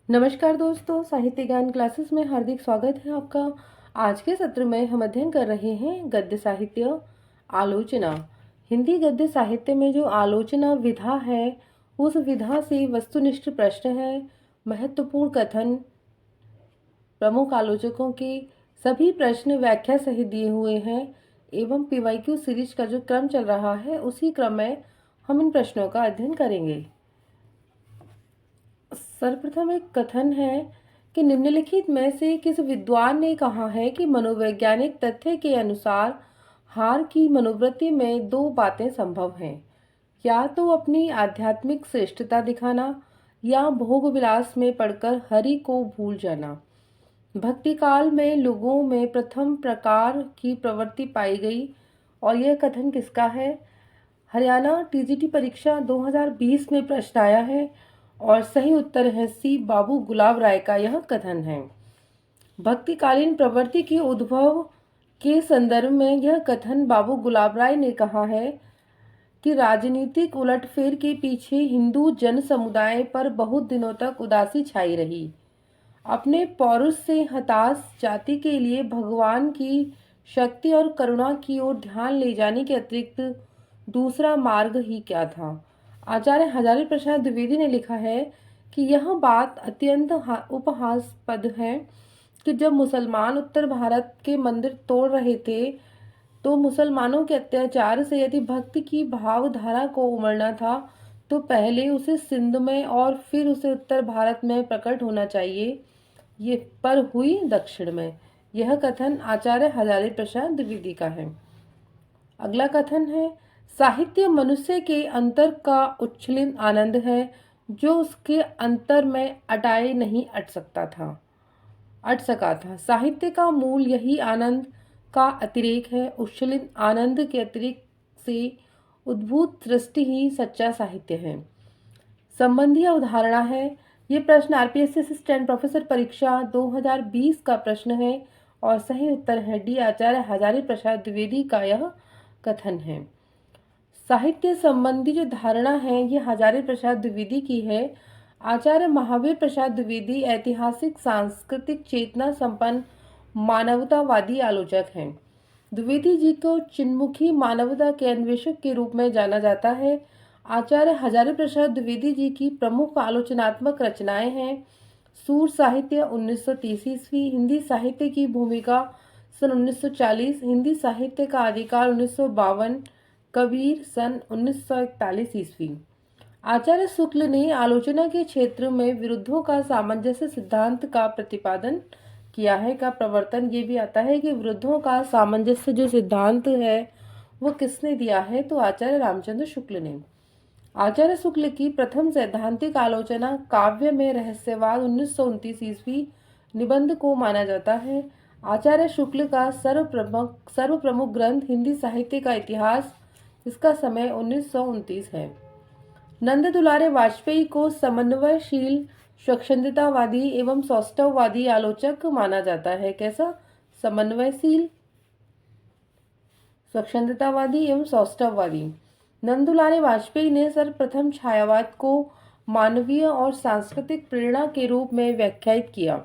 नमस्कार दोस्तों, साहित्य ज्ञान क्लासेस में हार्दिक स्वागत है आपका। आज के सत्र में हम अध्ययन कर रहे हैं गद्य साहित्य आलोचना। हिंदी गद्य साहित्य में जो आलोचना विधा है, उस विधा से वस्तुनिष्ठ प्रश्न है, महत्वपूर्ण कथन, प्रमुख आलोचकों के सभी प्रश्न व्याख्या सहित दिए हुए हैं एवं पीवाईक्यू सीरीज का जो क्रम चल रहा है, उसी क्रम में हम इन प्रश्नों का अध्ययन करेंगे। सर्वप्रथम एक कथन है कि निम्नलिखित में से किस विद्वान ने कहा है कि मनोवैज्ञानिक तथ्य के अनुसार हार की मनोवृत्ति में दो बातें संभव हैं, या तो अपनी आध्यात्मिक श्रेष्ठता दिखाना या भोग विलास में पड़कर हरि को भूल जाना। भक्ति काल में लोगों में प्रथम प्रकार की प्रवृत्ति पाई गई। और यह कथन किसका है? हरियाणा टीजीटी परीक्षा 2020 में प्रश्न आया है और सही उत्तर है सी, बाबू गुलाब राय का यह कथन है। भक्तिकालीन प्रवृत्ति के उद्भव के संदर्भ में यह कथन बाबू गुलाब राय ने कहा है कि राजनीतिक उलटफेर के पीछे हिंदू जन समुदाय पर बहुत दिनों तक उदासी छाई रही। अपने पौरुष से हताश जाति के लिए भगवान की शक्ति और करुणा की ओर ध्यान ले जाने के अतिरिक्त दूसरा मार्ग ही क्या था? आचार्य हजारी प्रसाद द्विवेदी ने लिखा है कि यह बात अत्यंत उपहासास्पद है कि जब मुसलमान उत्तर भारत के मंदिर तोड़ रहे थे, तो मुसलमानों के अत्याचार से यदि भक्ति की भावधारा को उमड़ना था, तो पहले उसे सिंध में और फिर उसे उत्तर भारत में प्रकट होना चाहिए, ये पर हुई दक्षिण में। यह कथन आचार्य हजारी प्रसाद द्विवेदी का है। अगला कथन है, साहित्य मनुष्य के अंतर का उच्छलित आनंद है, जो उसके अंतर में अट सका था। साहित्य का मूल यही आनंद का अतिरेक है। उच्छलित आनंद के अतिरेक से उद्भूत सृष्टि ही सच्चा साहित्य है। संबंधी अवधारणा है। ये प्रश्न आरपीएससी असिस्टेंट प्रोफेसर परीक्षा 2020 का प्रश्न है और सही उत्तर है डी, आचार्य हजारी प्रसाद द्विवेदी का यह कथन है। साहित्य संबंधी जो धारणा है, ये हजारी प्रसाद द्विवेदी की है। आचार्य महावीर प्रसाद द्विवेदी ऐतिहासिक सांस्कृतिक चेतना संपन्न मानवतावादी आलोचक हैं। द्विवेदी जी को चिन्मुखी मानवता के अन्वेषक के रूप में जाना जाता है। आचार्य हजारी प्रसाद द्विवेदी जी की प्रमुख आलोचनात्मक रचनाएं हैं सूर साहित्य 1930 ईस्वी, हिंदी साहित्य की भूमिका सन 1940, हिंदी साहित्य का अधिकार 1952, कबीर सन 1941 ईस्वी। आचार्य शुक्ल ने आलोचना के क्षेत्र में विरुद्धों का सामंजस्य सिद्धांत का प्रतिपादन किया है। का प्रवर्तन ये भी आता है कि विरुद्धों का सामंजस्य जो सिद्धांत है, वो किसने दिया है? तो आचार्य रामचंद्र शुक्ल ने। आचार्य शुक्ल की प्रथम सैद्धांतिक आलोचना काव्य में रहस्यवाद 1929 ईस्वी निबंध को माना जाता है। आचार्य शुक्ल का सर्वप्रमुख ग्रंथ हिंदी साहित्य का इतिहास, इसका समय 1929 है। नंद दुलारे वाजपेयी को समन्वयशील, स्वच्छंदतावादी एवं सौष्ठववादी आलोचक माना जाता है। कैसा? समन्वयशील, स्वच्छंदतावादी एवं सौष्ठववादी। नंदुलारे वाजपेयी ने सर्वप्रथम छायावाद को मानवीय और सांस्कृतिक प्रेरणा के रूप में व्याख्यायित किया।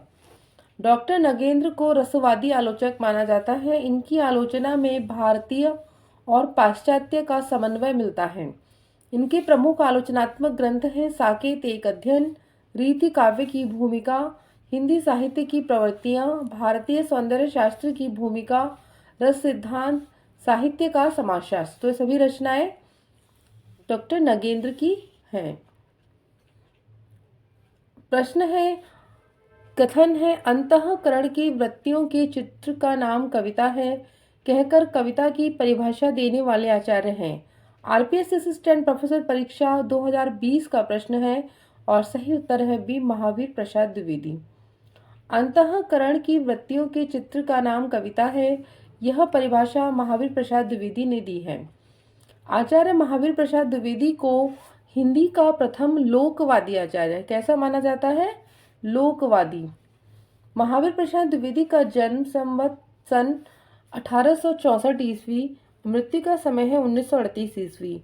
डॉक्टर नगेंद्र को रसवादी आलोचक माना जाता है। इनकी आलोचना में भारतीय और पाश्चात्य का समन्वय मिलता है। इनके प्रमुख आलोचनात्मक ग्रंथ हैं साकेत एक अध्ययन, रीति काव्य की भूमिका, हिंदी साहित्य की प्रवृत्तियां, भारतीय सौंदर्य शास्त्र की भूमिका, रस सिद्धांत, साहित्य का समाजशास्त्र। तो ये सभी रचनाएं डॉक्टर नगेंद्र की हैं। प्रश्न है, कथन है, अंतःकरण की वृत्तियों के चित्र का नाम कविता है, कहकर कविता की परिभाषा देने वाले आचार्य हैं। आरपीएस असिस्टेंट प्रोफेसर परीक्षा 2020 का प्रश्न है और सही उत्तर है बी, महावीर प्रसाद द्विवेदी। अंतःकरण की वृत्तियों के चित्र का नाम कविता है, यह परिभाषा महावीर प्रसाद द्विवेदी ने दी है। आचार्य महावीर प्रसाद द्विवेदी को हिंदी का प्रथम लोकवादी आचार्य कैसा माना जाता है? लोकवादी। महावीर प्रसाद द्विवेदी का जन्म संवत सन 1864 ईस्वी, मृत्यु का समय है 1938 ईस्वी।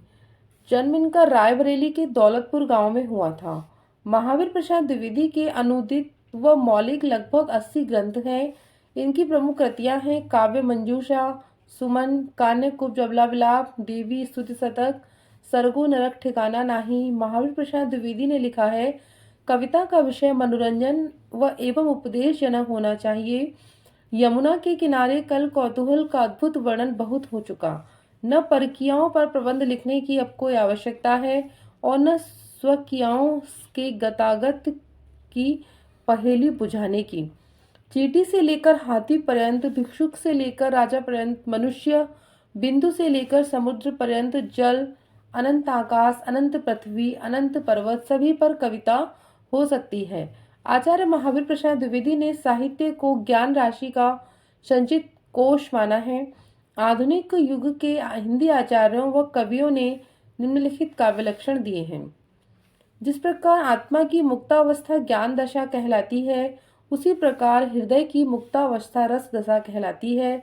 जन्म इनका रायबरेली के दौलतपुर गांव में हुआ था। महावीर प्रसाद द्विवेदी के अनुदित व मौलिक लगभग 80 ग्रंथ हैं। इनकी प्रमुख कृतियां हैं काव्य मंजूषा, सुमन, कान्य कुब्जबला विलाप, देवी स्तुति शतक, सरगु नरक ठिकाना नाही। महावीर प्रसाद द्विवेदी ने लिखा है, कविता का विषय मनोरंजन व एवं उपदेश जनक होना चाहिए। यमुना के किनारे कल कौतूहल का अद्भुत वर्णन बहुत हो चुका। न परकियाओं पर प्रबंध लिखने की अब कोई आवश्यकता है और न स्वकियाओं के गतागत की पहेली बुझाने की। चींटी से लेकर हाथी पर्यंत, भिक्षुक से लेकर राजा पर्यंत, मनुष्य, बिंदु से लेकर समुद्र पर्यंत, जल, अनंत आकाश, अनंत पृथ्वी, अनंत पर्वत, सभी पर कविता हो सकती है। आचार्य महावीर प्रसाद द्विवेदी ने साहित्य को ज्ञान राशि का संचित कोश माना है। आधुनिक युग के हिंदी आचार्यों व कवियों ने निम्नलिखित काव्य लक्षण दिए हैं। जिस प्रकार आत्मा की मुक्तावस्था ज्ञान दशा कहलाती है, उसी प्रकार हृदय की मुक्तावस्था रस दशा कहलाती है।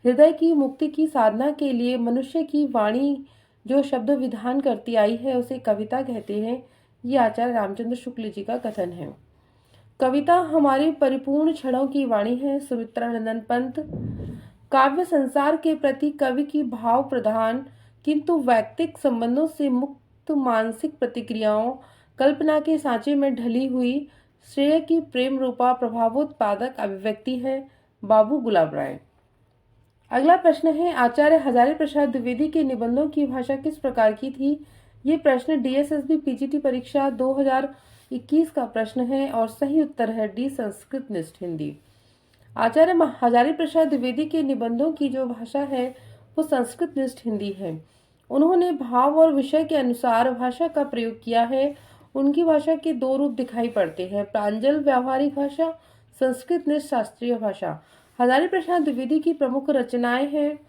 हृदय की मुक्ति की साधना के लिए मनुष्य की वाणी जो शब्द विधान करती आई है उसे कविता कहते हैं। ये आचार्य रामचंद्र शुक्ल जी का कथन है। कविता हमारी परिपूर्ण क्षणों की वाणी है। सुमित्रानंदन पंत। काव्य संसार के प्रति कवि की भाव प्रधान किंतु वैयक्तिक संबंधों से मुक्त मानसिक प्रतिक्रियाओं, कल्पना के सांचे में ढली हुई श्रेय की प्रेम रूपा प्रभावोत्पादक अभिव्यक्ति है। बाबू गुलाब राय। अगला प्रश्न है, आचार्य हजारी प्रसाद द्विवेदी के निबंधों की भाषा किस प्रकार की थी? ये प्रश्न डीएसएसबी पीजीटी परीक्षा 2021 का प्रश्न है और सही उत्तर है डी, संस्कृत निष्ठ हिंदी। आचार्य हजारी प्रसाद द्विवेदी के निबंधों की जो भाषा है वो संस्कृत निष्ठ हिंदी है। उन्होंने भाव और विषय के अनुसार भाषा का प्रयोग किया है। उनकी भाषा के दो रूप दिखाई पड़ते हैं, प्रांजल व्यावहारिक भाषा, संस्कृत निष्ठ शास्त्रीय भाषा। हजारी प्रसाद द्विवेदी की प्रमुख रचनाएं हैं,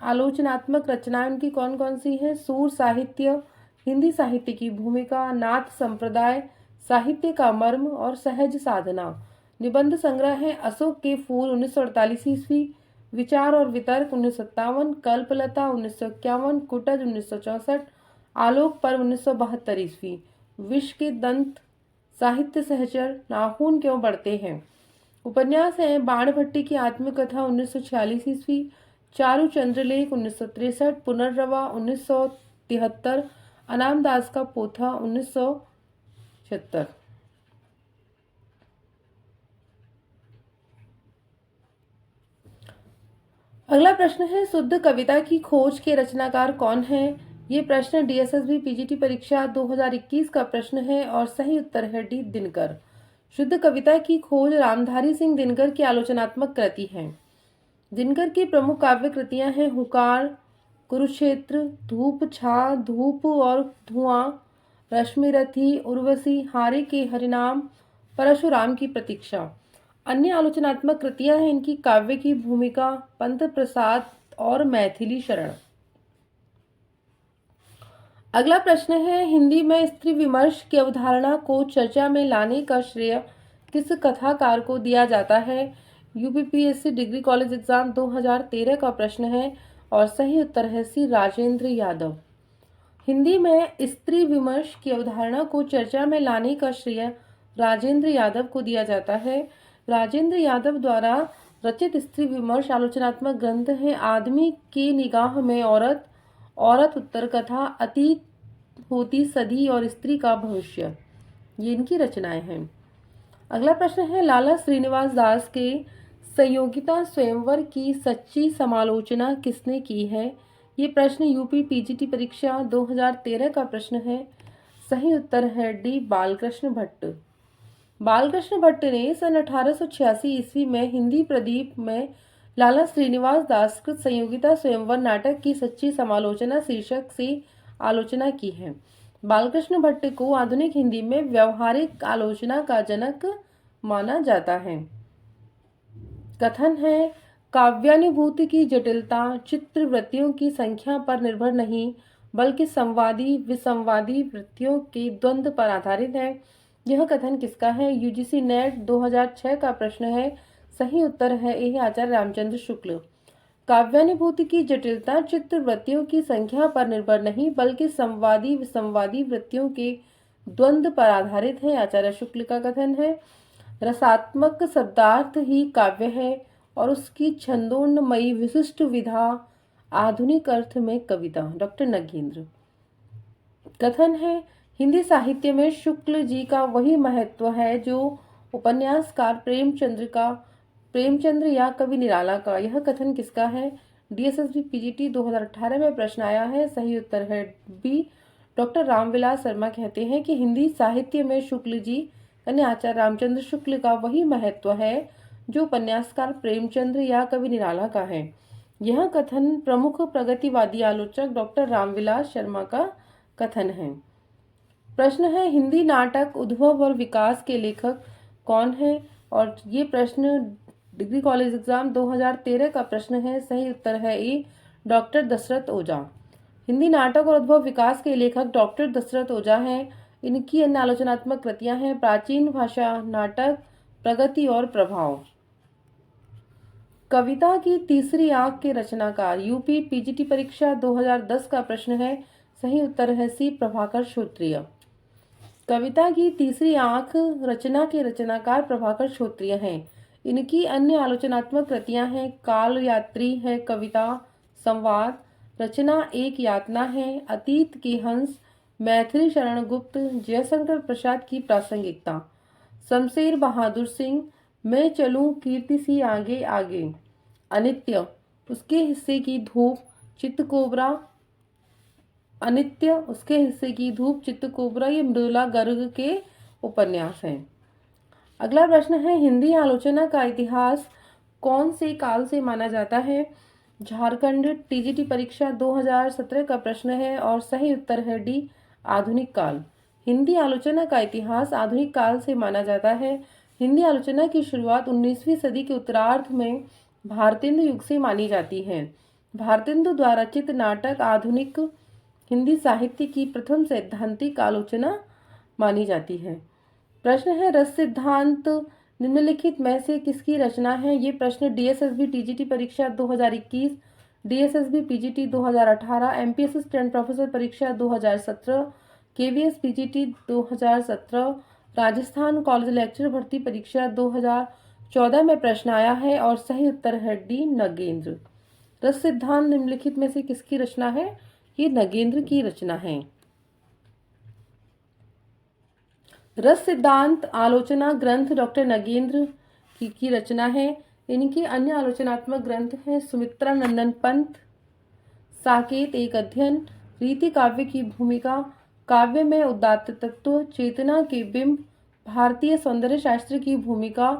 आलोचनात्मक रचनाएं उनकी कौन कौन सी हैं? सूर साहित्य, हिंदी साहित्य की भूमिका, नाथ संप्रदाय, साहित्य का मर्म और सहज साधना। निबंध संग्रह है अशोक के फूल 1948 ईस्वी, विचार और वितर्क 1957, कल्पलता 1951, कुटज 1964, आलोक पर्व 1972 ईस्वी, विष के दंत, साहित्य सहचर, नाखून क्यों बढ़ते हैं। उपन्यास है बाणभट्टी की आत्मकथा 1946 ईस्वी, चारु चंद्रलेख 1963, पुनर्रवा 1973, अनाम दास का पोथा 1976। अगला प्रश्न है, शुद्ध कविता की खोज के रचनाकार कौन है? ये प्रश्न डीएसएसबी पीजीटी परीक्षा 2021 का प्रश्न है और सही उत्तर है डी, दिनकर। शुद्ध कविता की खोज रामधारी सिंह दिनकर की आलोचनात्मक कृति है। दिनकर की प्रमुख काव्य कृतियां हैं हुकार, कुरुक्षेत्र, धूप छा, धूप और धुआं, रश्मिरथी, उर्वशी, हारे के हरिनाम, परशुराम की प्रतीक्षा। अन्य आलोचनात्मक कृतियां हैं इनकी काव्य की भूमिका, पंत प्रसाद और मैथिली शरण। अगला प्रश्न है, हिंदी में स्त्री विमर्श की अवधारणा को चर्चा में लाने का श्रेय किस कथाकार को दिया जाता है? यूपीपीएससी डिग्री कॉलेज एग्जाम 2013 का प्रश्न है और सही उत्तर है सी, राजेंद्र यादव। हिंदी में स्त्री विमर्श की अवधारणा को चर्चा में लाने का श्रेय राजेंद्र यादव को दिया जाता है। राजेंद्र यादव द्वारा रचित स्त्री विमर्श आलोचनात्मक ग्रंथ है आदमी की निगाह में औरत, औरत उत्तर कथा, अतीत होती सदी और स्त्री का भविष्य। ये इनकी रचनाएं हैं। अगला प्रश्न है, लाला श्रीनिवास दास के संयोगिता स्वयंवर की सच्ची समालोचना किसने की है? ये प्रश्न यूपी पीजीटी परीक्षा 2013 का प्रश्न है। सही उत्तर है डी, बालकृष्ण भट्ट। बालकृष्ण भट्ट ने सन 1886 ईस्वी में हिंदी प्रदीप में लाला श्रीनिवास दास कृत संयोगिता स्वयंवर नाटक की सच्ची समालोचना शीर्षक से आलोचना की है। बालकृष्ण भट्ट को आधुनिक हिंदी में व्यवहारिक आलोचना का जनक माना जाता है। कथन है, काव्यानुभूति की जटिलता चित्र वृत्तियों की संख्या पर निर्भर नहीं बल्कि संवादी विसंवादी वृत्तियों के द्वंद्व पर आधारित है। यह कथन किसका है? यूजीसी नेट 2006 का प्रश्न है। सही उत्तर है ए, आचार्य रामचंद्र शुक्ल। काव्यानुभूति की जटिलता चित्र वृत्तियों की संख्या पर निर्भर नहीं बल्कि संवादी विसंवादी वृत्तियों के द्वंद्व पर आधारित है, आचार्य शुक्ल का कथन है। रसात्मक शब्दार्थ ही काव्य है और उसकी छंदोन्मयी विशिष्ट विधा आधुनिक अर्थ में कविता, डॉक्टर नगेंद्र। कथन है, हिंदी साहित्य में शुक्ल जी का वही महत्व है जो उपन्यासकार प्रेमचंद्र या कवि निराला का। यह कथन किसका है? डीएसएसबी पीजीटी 2018 में प्रश्न आया है। सही उत्तर है बी। डॉक्टर रामविलास शर्मा कहते हैं कि हिंदी साहित्य में शुक्ल जी यानी आचार्य रामचंद्र शुक्ल का वही महत्व है जो उपन्यासकार प्रेमचंद्र या कवि निराला का है। यह कथन प्रमुख प्रगतिवादी आलोचक डॉक्टर रामविलास शर्मा का कथन है। प्रश्न है, हिंदी नाटक उद्भव और विकास के लेखक कौन है? और ये प्रश्न डिग्री कॉलेज एग्जाम 2013 का प्रश्न है। सही उत्तर है ए, डॉक्टर दशरथ ओझा। हिंदी नाटक और उद्भव विकास के लेखक डॉक्टर दशरथ ओझा हैं। इनकी अन्य आलोचनात्मक कृतियां हैं प्राचीन भाषा नाटक, प्रगति और प्रभाव। कविता की तीसरी आंख के रचनाकार, यूपी पीजीटी परीक्षा 2010 का प्रश्न है। सही उत्तर है सी, प्रभाकर श्रोत्रिय। कविता की तीसरी आंख रचना के रचनाकार प्रभाकर श्रोत्रिय हैं। इनकी अन्य आलोचनात्मक कृतियां हैं काल यात्री है कविता, संवाद, रचना एक यातना है, अतीत के हंस, मैथिली शरण गुप्त, जयशंकर प्रसाद की प्रासंगिकता, शमशेर बहादुर सिंह, मैं चलूं कीर्ति सी आगे आगे, अनित्य, उसके हिस्से की धूप, चित्तकोबरा, अनित्य, उसके हिस्से की धूप, चित्तकोबरा, ये मृदुला गर्ग के उपन्यास हैं। अगला प्रश्न है, हिंदी आलोचना का इतिहास कौन से काल से माना जाता है? झारखंड टीजीटी परीक्षा 2017 का प्रश्न है और सही उत्तर है डी, आधुनिक काल। हिंदी आलोचना का इतिहास आधुनिक काल से माना जाता है। हिंदी आलोचना की शुरुआत 19वीं सदी के उत्तरार्ध में भारतेंदु युग से मानी जाती है। भारतेंदु द्वारा रचित नाटक आधुनिक हिंदी साहित्य की प्रथम सैद्धांतिक आलोचना मानी जाती है। प्रश्न है, रस सिद्धांत निम्नलिखित में से किसकी रचना है? ये प्रश्न डीएसएसबी टीजीटी परीक्षा 2021, DSSB PGT 2018, MPS assistant professor परीक्षा 2017, KVS PGT 2017, Rajasthan college lecture भर्ती परीक्षा 2014 में प्रश्न आया है और सही उत्तर है डी, नगेंद्र। रस सिद्धांत निम्नलिखित में से किसकी रचना है? ये नगेंद्र की रचना है। रस सिद्धांत आलोचना ग्रंथ डॉक्टर नगेंद्र की रचना है। इनके अन्य आलोचनात्मक ग्रंथ हैं सुमित्रा नंदन पंत, साकेत एक अध्ययन, रीति काव्य की भूमिका, काव्य में उदात्त तत्व, चेतना के बिंब, भारतीय सौंदर्य शास्त्र की भूमिका,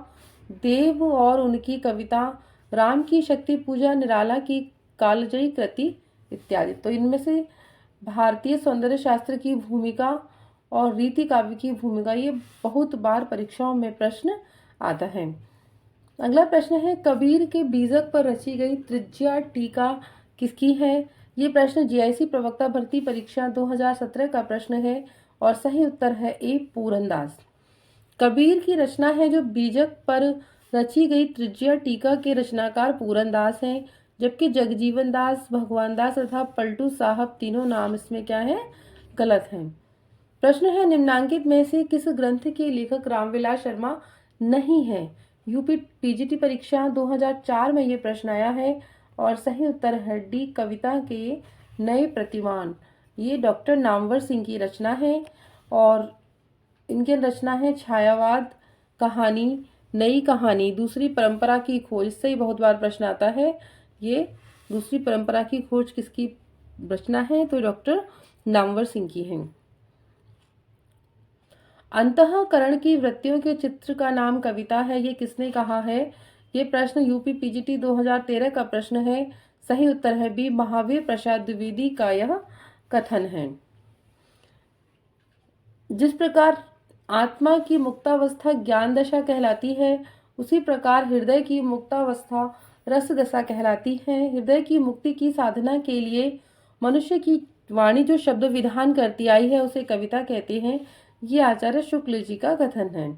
देव और उनकी कविता, राम की शक्ति पूजा, निराला की कालजयी कृति इत्यादि। तो इनमें से भारतीय सौंदर्य शास्त्र की भूमिका और रीति काव्य की भूमिका ये बहुत बार परीक्षाओं में प्रश्न आता है। अगला प्रश्न है, कबीर के बीजक पर रची गई त्रिज्या टीका किसकी है? ये प्रश्न जीआईसी प्रवक्ता भर्ती परीक्षा 2017 का प्रश्न है और सही उत्तर है ए, पूरनदास। कबीर की रचना है जो बीजक पर रची गई त्रिज्या टीका के रचनाकार पूरनदास हैं, जबकि जगजीवन दास, भगवान दास तथा पलटू साहब तीनों नाम इसमें क्या है? गलत हैं। प्रश्न है, निम्नांकित में से किस ग्रंथ के लेखक रामविलास शर्मा नहीं है? यूपी पीजीटी परीक्षा 2004 में ये प्रश्न आया है और सही उत्तर है डी, कविता के नए प्रतिमान। ये डॉक्टर नामवर सिंह की रचना है और इनकी रचना है छायावाद, कहानी, नई कहानी, दूसरी परंपरा की खोज। इससे ही बहुत बार प्रश्न आता है, ये दूसरी परंपरा की खोज किसकी रचना है? तो डॉक्टर नामवर सिंह की है। अंतःकरण की वृत्तियों के चित्र का नाम कविता है, ये किसने कहा है? ये प्रश्न यूपी पीजीटी 2013 का प्रश्न है। सही उत्तर है बी, महावीर प्रसाद द्विवेदी का यह कथन है। जिस प्रकार आत्मा की मुक्तावस्था ज्ञान दशा कहलाती है, उसी प्रकार हृदय की मुक्तावस्था रस दशा कहलाती है। हृदय की मुक्ति की साधना के लिए मनुष्य की वाणी जो शब्द विधान करती आई है उसे कविता कहते हैं। ये आचार्य शुक्ल जी का कथन है।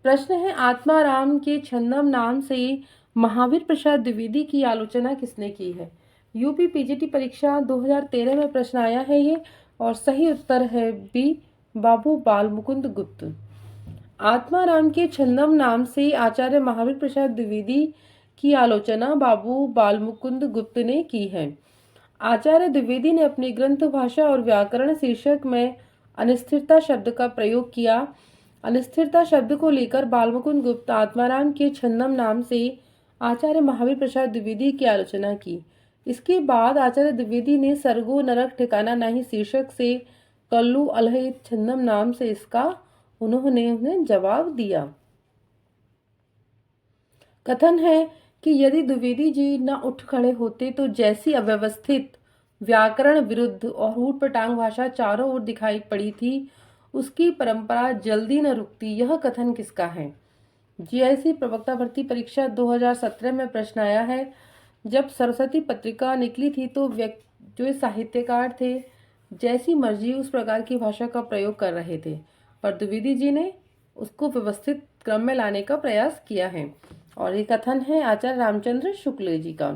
प्रश्न है, आत्माराम के छंदम नाम से महावीर प्रसाद द्विवेदी की आलोचना किसने की है? यूपी पीजीटी परीक्षा 2013 में प्रश्न आया है ये और सही उत्तर है बी, बाबू बालमुकुंद गुप्त। आत्माराम के छंदम नाम से आचार्य महावीर प्रसाद द्विवेदी की आलोचना बाबू बालमुकुंद गुप्त ने की है। आचार्य द्विवेदी ने अपने ग्रंथ भाषा और व्याकरण शीर्षक में अनिस्थिरता शब्द का प्रयोग किया। अनिस्थिरता शब्द को लेकर बालमुकुंद गुप्त आत्माराम के छंदम नाम से आचार्य महावीर प्रसाद द्विवेदी की आलोचना की। इसके बाद आचार्य द्विवेदी ने सर्गो नरक ठिकाना नहीं शीर्षक से कल्लू अलह छंदम नाम से इसका उन्हें जवाब दिया। कथन है कि यदि द्विवेदी जी न उठ खड़े होते तो जैसी अव्यवस्थित व्याकरण विरुद्ध और ऊटपटांग भाषा चारों ओर दिखाई पड़ी थी उसकी परंपरा जल्दी न रुकती। यह कथन किसका है? जीआईसी प्रवक्ता भर्ती परीक्षा 2017 में प्रश्न आया है। जब सरस्वती पत्रिका निकली थी तो जो साहित्यकार थे जैसी मर्जी उस प्रकार की भाषा का प्रयोग कर रहे थे, पर द्विवेदी जी ने उसको व्यवस्थित क्रम में लाने का प्रयास किया है। और ये कथन है आचार्य रामचंद्र शुक्ल जी का।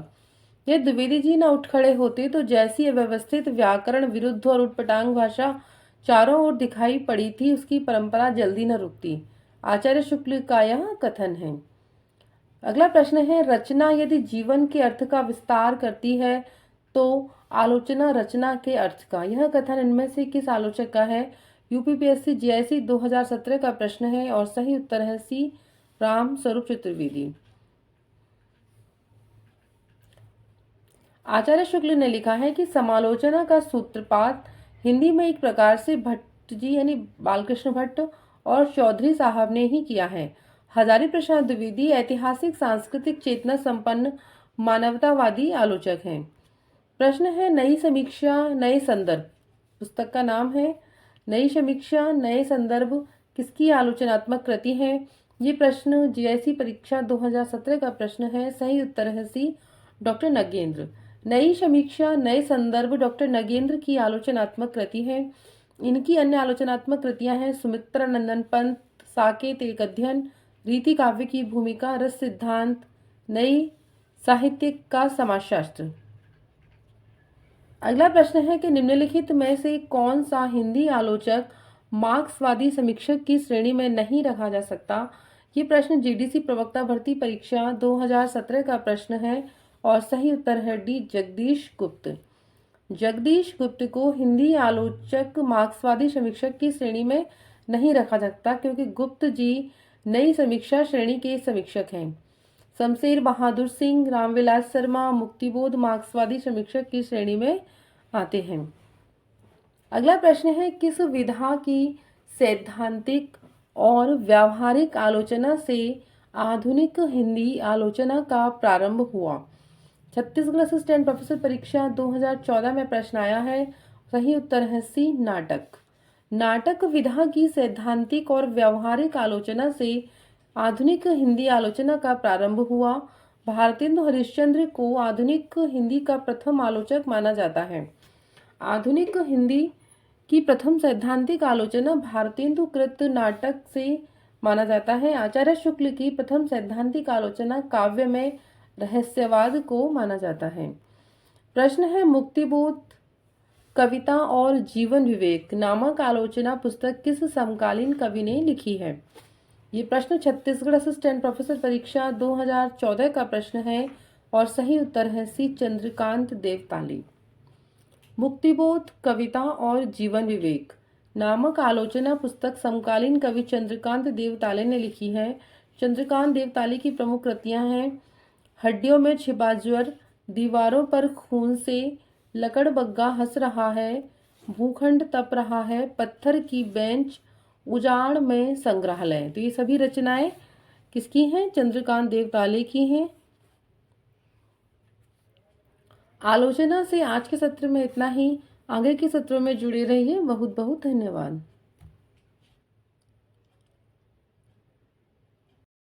यह द्विवेदी जी न उठ खड़े होते तो जैसी अव्यवस्थित व्याकरण विरुद्ध और उटपटांग भाषा चारों ओर दिखाई पड़ी थी उसकी परंपरा जल्दी न रुकती। आचार्य शुक्ल का यह कथन है। अगला प्रश्न है, रचना यदि जीवन के अर्थ का विस्तार करती है तो आलोचना रचना के अर्थ का। यह कथन इनमें से किस आलोचक का है? यूपीपीएससी जीआईसी 2017 का प्रश्न है और सही उत्तर है सी, राम स्वरूप चतुर्वेदी। आचार्य शुक्ल ने लिखा है कि समालोचना का सूत्रपात हिंदी में एक प्रकार से भट्ट जी यानी बालकृष्ण भट्ट और चौधरी साहब ने ही किया है। हजारी प्रसाद द्विवेदी ऐतिहासिक सांस्कृतिक चेतना संपन्न मानवतावादी आलोचक हैं। प्रश्न है, नई समीक्षा नए संदर्भ। पुस्तक का नाम है नई समीक्षा नए संदर्भ किसकी आलोचनात्मक कृति है? ये प्रश्न जीआईसी परीक्षा 2017 का प्रश्न है। सही उत्तर है सी, डॉक्टर नगेंद्र। नई समीक्षा नए संदर्भ डॉक्टर नगेंद्र की आलोचनात्मक कृति है। इनकी अन्य आलोचनात्मक कृतियां हैं सुमित्रा नंदन पंत, साकेत एक अध्ययन, रीति काव्य की भूमिका, रस सिद्धांत, नई साहित्य का समाजशास्त्र। अगला प्रश्न है कि निम्नलिखित में से कौन सा हिंदी आलोचक मार्क्सवादी समीक्षक की श्रेणी में नहीं रखा जा सकता? ये प्रश्न जीडीसी प्रवक्ता भर्ती परीक्षा 2017 का प्रश्न है और सही उत्तर है डी, जगदीश गुप्त। जगदीश गुप्त को हिंदी आलोचक मार्क्सवादी समीक्षक की श्रेणी में नहीं रखा जा सकता क्योंकि गुप्त जी नई समीक्षा श्रेणी के समीक्षक हैं। शमशेर बहादुर सिंह, रामविलास शर्मा, मुक्तिबोध मार्क्सवादी समीक्षक की श्रेणी में आते हैं। अगला प्रश्न है, किस विधा की सैद्धांतिक और व्यावहारिक आलोचना से आधुनिक हिंदी आलोचना का प्रारंभ हुआ? छत्तीसगढ़ असिस्टेंट प्रोफेसर परीक्षा 2014 में प्रश्न आया है। सही उत्तर है सी, नाटक। नाटक विधा की सैद्धांतिक और व्यावहारिक आलोचना से आधुनिक हिंदी आलोचना का प्रारंभ हुआ। भारतेंदु हरिश्चंद्र को आधुनिक हिंदी का प्रथम आलोचक माना जाता है। आधुनिक हिंदी की प्रथम सैद्धांतिक आलोचना भारतेंदु कृत नाटक से माना जाता है। आचार्य शुक्ल की प्रथम सैद्धांतिक आलोचना काव्य में रहस्यवाद को माना जाता है। प्रश्न है, मुक्तिबोध कविता और जीवन विवेक नामक आलोचना पुस्तक किस समकालीन कवि ने लिखी है? ये प्रश्न छत्तीसगढ़ असिस्टेंट प्रोफेसर परीक्षा 2014 का प्रश्न है और सही उत्तर है सी, चंद्रकांत देवताली। मुक्तिबोध कविता और जीवन विवेक नामक आलोचना पुस्तक समकालीन कवि चंद्रकांत देवताले ने लिखी है। चंद्रकांत देवताली की प्रमुख कृतियां हैं हड्डियों में छिपा ज्वर, दीवारों पर खून से, लकड़बग्गा हंस रहा है, भूखंड तप रहा है, पत्थर की बेंच, उजाड़ में संग्रहालय। तो ये सभी रचनाएं किसकी हैं? चंद्रकांत देवताले की हैं। आलोचना से आज के सत्र में इतना ही। आगे के सत्रों में जुड़े रहिए। बहुत बहुत धन्यवाद।